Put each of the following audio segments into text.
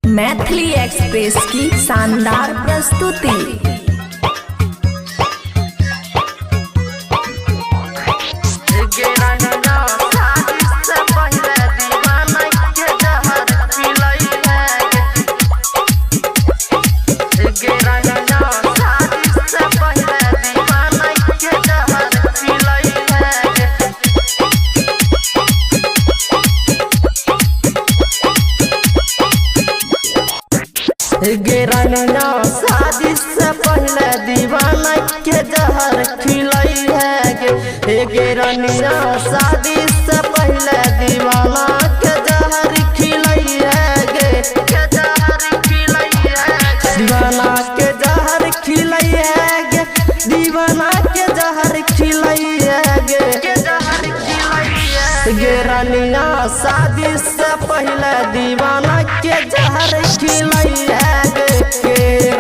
Maithili express की शानदार प्रस्तुति। गिरना शादी से पहले दीवाना के जहर खिलाई है गे। गिरना शादी से पहले दीवाना के जहर खिलाई है गे। दीवाना के जहर खिलाई है गे। दीवाना के जहर खिलाई है गे। गिरना शादी से पहले दीवाना के जहर खिलाई है गे।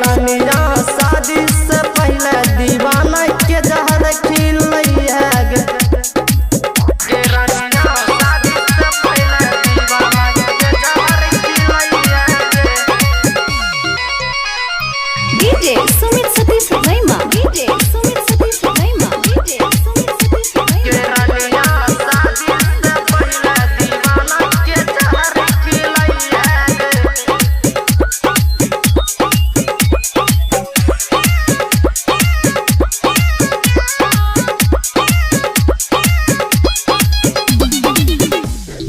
रानिया शादी से पहले दीवाना के जहर खिलाई है गे। रानिया शादी से पहले दीवाना के जहर खिलाई है गे। DJ Sumit Satish रैमा, DJ Sumit Satish रैमा, DJ Sumit Satish रैमा। रानिया शादी से पहले दीवाना के जहर खिलाई है गे।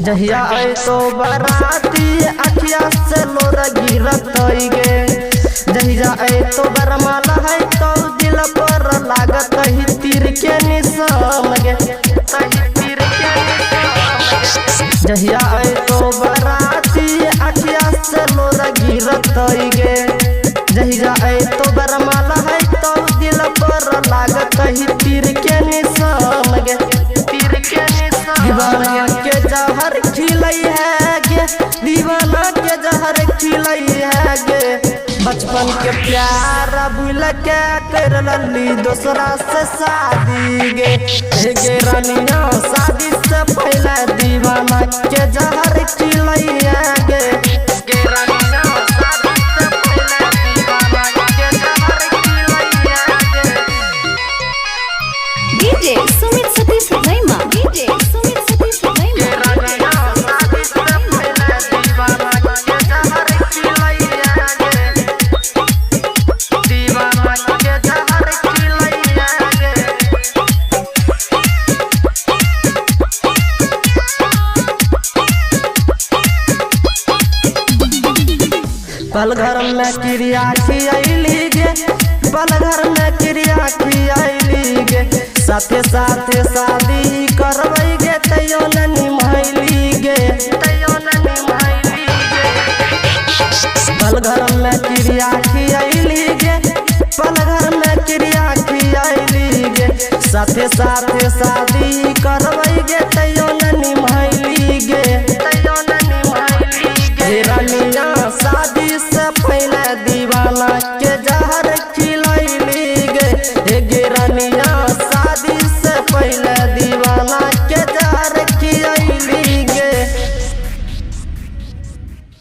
जहिया आए तो बराती अखिया से लोर गिरत गे। जहिया आए तो बरमाला है तो दिल पर लागत ही तीर के निशान गे। जहिया आए तो बराती अखिया से लोर गिरत गे। जहिया आए तो बरमाला है तो दिल पर लागत ही तीर के निशान गे। दीवाना के जहर खिलाई है गे। दीवाना के जहर खिलाई है गे। बचपन के प्यार भूल के कर लली दूसरा से शादी गे। रानिया शादी से पहले दीवाना के जहर खिलाई है गे। रानिया शादी से पहले दीवाना के जहर खिलाई है गे। DJ Sumit Satish रैमा, DJ Sumit Satish रैमा। रानिया शादी से पहले दीवाना के जहर खिलाई है गे। दीवाना के जहर खिलाई है गे। पल घर में क्रिया खियाली गे। पल घर में क्रिया खियाली गे। साथे साथे शादी करवई गे। तैयो न निभाइली गे। पल घर में क्रिया खियाली गे। पल घर में क्रिया खियाली गे। साथे साथे शादी करवई गे।